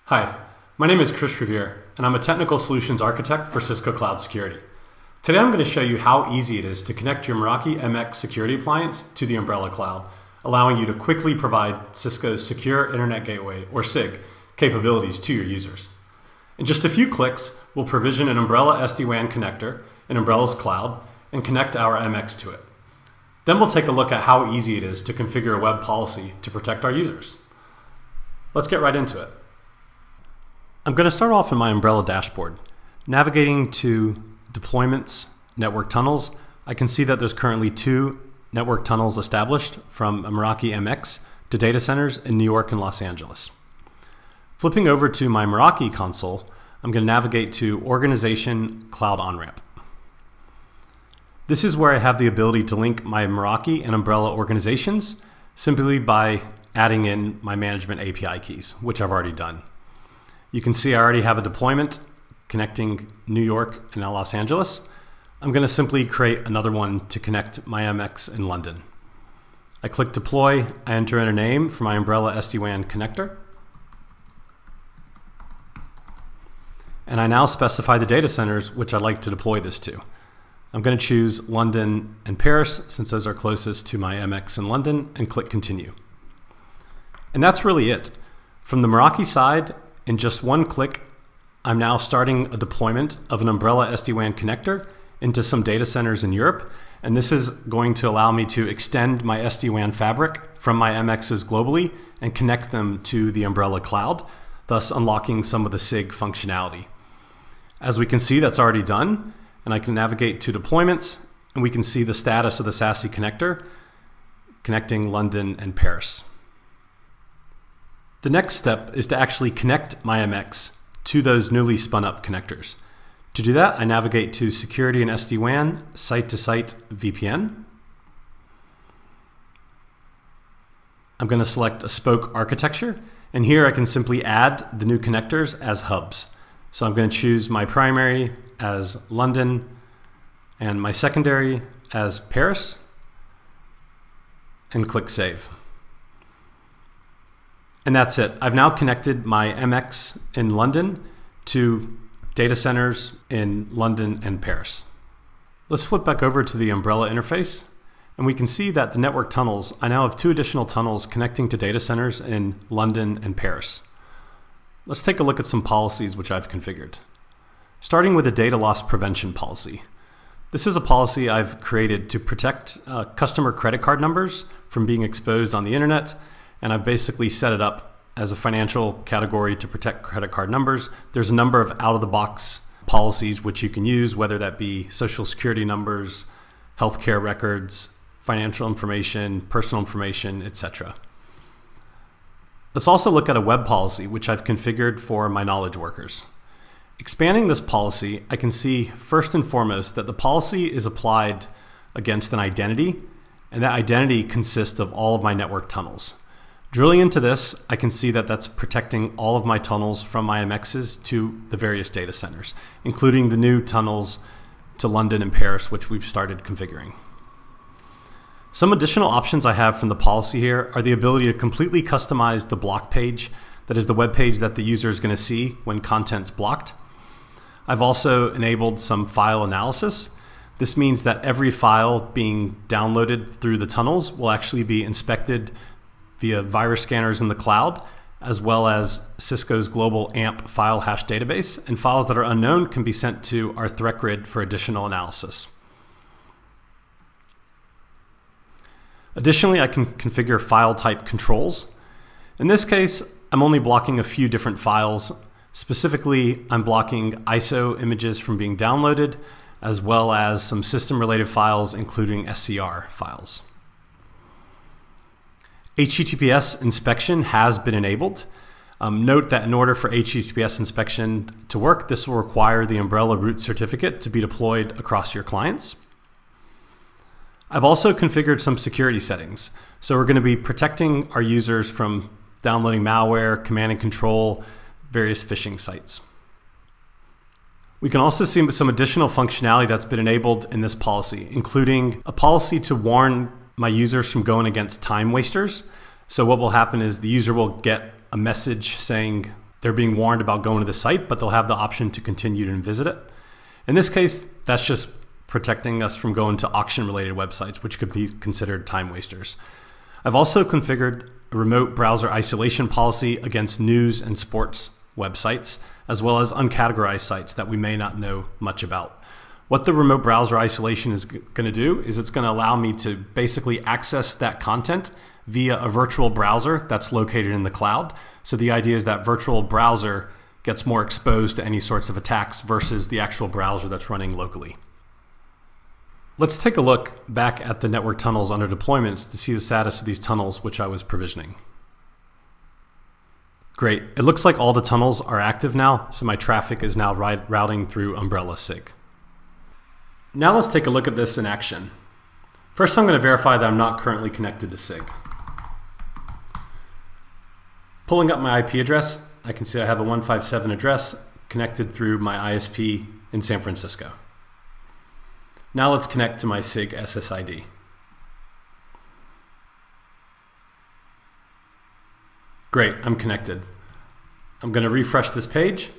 Hi, my name is Chris Revere, and I'm a technical solutions architect for Cisco Cloud Security. Today I'm going to show you how easy it is to connect your Meraki MX security appliance to the Umbrella Cloud, allowing you to quickly provide Cisco's Secure Internet Gateway, or SIG, capabilities to your users. In just a few clicks, we'll provision an Umbrella SD-WAN connector in Umbrella's cloud and connect our MX to it. Then we'll take a look at how easy it is to configure a web policy to protect our users. Let's get right into it. I'm going to start off in my Umbrella dashboard. Navigating to Deployments, Network Tunnels, I can see that there's currently 2 network tunnels established from a Meraki MX to data centers in New York and Los Angeles. Flipping over to my Meraki console, I'm going to navigate to Organization Cloud On-Ramp. This is where I have the ability to link my Meraki and Umbrella organizations simply by adding in my management API keys, which I've already done. You can see I already have a deployment connecting New York and Los Angeles. I'm going to simply create another one to connect my MX in London. I click Deploy, I enter in a name for my Umbrella SD-WAN connector, and I now specify the data centers which I'd like to deploy this to. I'm going to choose London and Paris since those are closest to my MX in London, and click Continue. And that's really it. From the Meraki side, in just one click, I'm now starting a deployment of an Umbrella SD-WAN connector into some data centers in Europe, and this is going to allow me to extend my SD-WAN fabric from my MXs globally and connect them to the Umbrella cloud, thus unlocking some of the SIG functionality. As we can see, that's already done, and I can navigate to Deployments, and we can see the status of the SASE connector connecting London and Paris. The next step is to actually connect my MX to those newly spun up connectors. To do that, I navigate to Security and SD-WAN, Site-to-Site VPN. I'm going to select a spoke architecture, and here I can simply add the new connectors as hubs. So I'm going to choose my primary as London and my secondary as Paris, and click Save. And that's it. I've now connected my MX in London to data centers in London and Paris. Let's flip back over to the Umbrella interface, and we can see that the network tunnels, I now have 2 additional tunnels connecting to data centers in London and Paris. Let's take a look at some policies which I've configured. Starting with a data loss prevention policy. This is a policy I've created to protect customer credit card numbers from being exposed on the internet, and I've basically set it up as a financial category to protect credit card numbers. There's a number of out-of-the-box policies which you can use, whether that be social security numbers, healthcare records, financial information, personal information, etc. Let's also look at a web policy which I've configured for my knowledge workers. Expanding this policy, I can see first and foremost that the policy is applied against an identity, and that identity consists of all of my network tunnels. Drilling into this, I can see that that's protecting all of my tunnels from my MXs to the various data centers, including the new tunnels to London and Paris, which we've started configuring. Some additional options I have from the policy here are the ability to completely customize the block page, that is the web page that the user is going to see when content's blocked. I've also enabled some file analysis. This means that every file being downloaded through the tunnels will actually be inspected via virus scanners in the cloud, as well as Cisco's global AMP file hash database, and files that are unknown can be sent to our threat grid for additional analysis. Additionally, I can configure file type controls. In this case, I'm only blocking a few different files. Specifically, I'm blocking ISO images from being downloaded, as well as some system-related files, including SCR files. HTTPS inspection has been enabled. Note that in order for HTTPS inspection to work, this will require the Umbrella root certificate to be deployed across your clients. I've also configured some security settings. So we're going to be protecting our users from downloading malware, command and control, various phishing sites. We can also see some additional functionality that's been enabled in this policy, including a policy to warn my users from going against time wasters. So what will happen is the user will get a message saying they're being warned about going to the site, but they'll have the option to continue to visit it. In this case, that's just protecting us from going to auction-related websites, which could be considered time wasters. I've also configured a remote browser isolation policy against news and sports websites, as well as uncategorized sites that we may not know much about. What the remote browser isolation is going to do is it's going to allow me to basically access that content via a virtual browser that's located in the cloud. So the idea is that virtual browser gets more exposed to any sorts of attacks versus the actual browser that's running locally. Let's take a look back at the network tunnels under deployments to see the status of these tunnels which I was provisioning. Great, it looks like all the tunnels are active now, so my traffic is now routing through Umbrella SIG. Now let's take a look at this in action. First, I'm going to verify that I'm not currently connected to SIG. Pulling up my IP address, I can see I have a 157 address connected through my ISP in San Francisco. Now let's connect to my SIG SSID. Great, I'm connected. I'm going to refresh this page.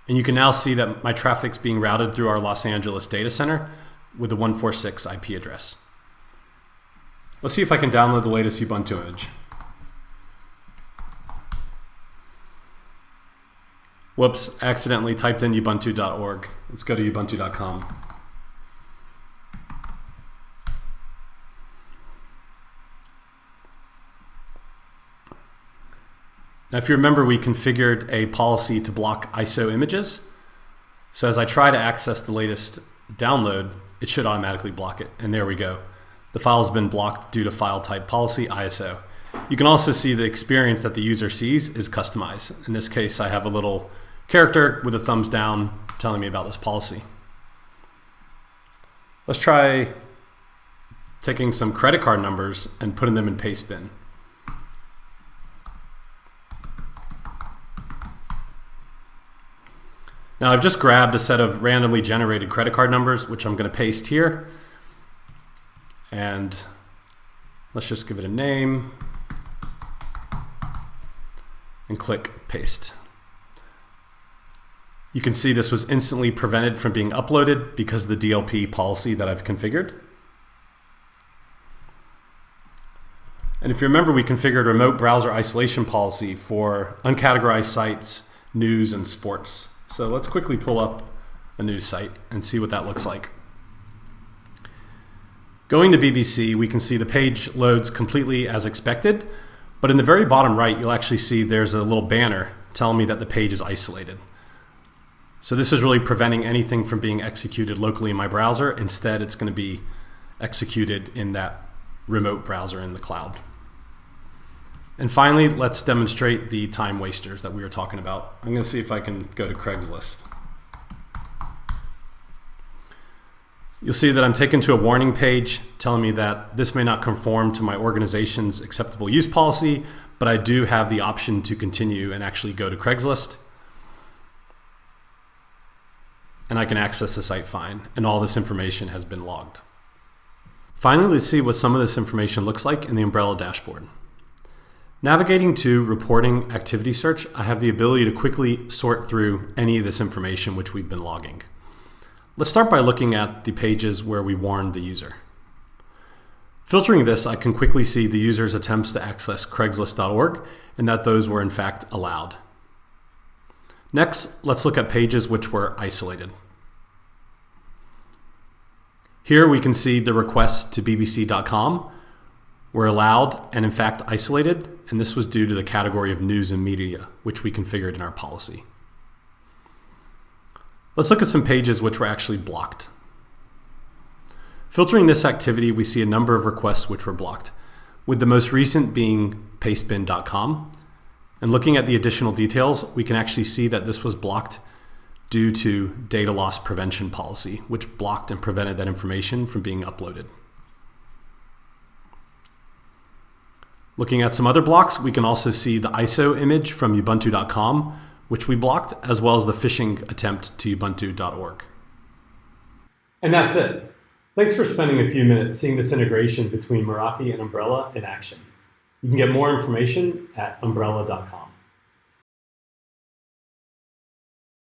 And you can now see that my traffic's being routed through our Los Angeles data center with a 146 IP address. Let's see if I can download the latest Ubuntu image. Whoops, accidentally typed in ubuntu.org. Let's go to ubuntu.com. Now, if you remember, we configured a policy to block ISO images. So as I try to access the latest download, it should automatically block it. And there we go. The file has been blocked due to file type policy ISO. You can also see the experience that the user sees is customized. In this case, I have a little character with a thumbs down telling me about this policy. Let's try taking some credit card numbers and putting them in pastebin. Now I've just grabbed a set of randomly generated credit card numbers, which I'm going to paste here. And let's just give it a name and click paste. You can see this was instantly prevented from being uploaded because of the DLP policy that I've configured. And if you remember, we configured remote browser isolation policy for uncategorized sites, news, and sports. So let's quickly pull up a news site and see what that looks like. Going to BBC, we can see the page loads completely as expected, but in the very bottom right, you'll actually see there's a little banner telling me that the page is isolated. So this is really preventing anything from being executed locally in my browser. Instead, it's going to be executed in that remote browser in the cloud. And finally, let's demonstrate the time wasters that we were talking about. I'm going to see if I can go to Craigslist. You'll see that I'm taken to a warning page telling me that this may not conform to my organization's acceptable use policy, but I do have the option to continue and actually go to Craigslist. And I can access the site fine, and all this information has been logged. Finally, let's see what some of this information looks like in the Umbrella dashboard. Navigating to Reporting Activity Search, I have the ability to quickly sort through any of this information which we've been logging. Let's start by looking at the pages where we warned the user. Filtering this, I can quickly see the user's attempts to access Craigslist.org and that those were in fact allowed. Next, let's look at pages which were isolated. Here we can see the requests to bbc.com were allowed and in fact isolated, and this was due to the category of news and media, which we configured in our policy. Let's look at some pages which were actually blocked. Filtering this activity, we see a number of requests which were blocked, with the most recent being pastebin.com. And looking at the additional details, we can actually see that this was blocked due to data loss prevention policy, which blocked and prevented that information from being uploaded. Looking at some other blocks, we can also see the ISO image from ubuntu.com, which we blocked, as well as the phishing attempt to ubuntu.org. And that's it. Thanks for spending a few minutes seeing this integration between Meraki and Umbrella in action. You can get more information at umbrella.com.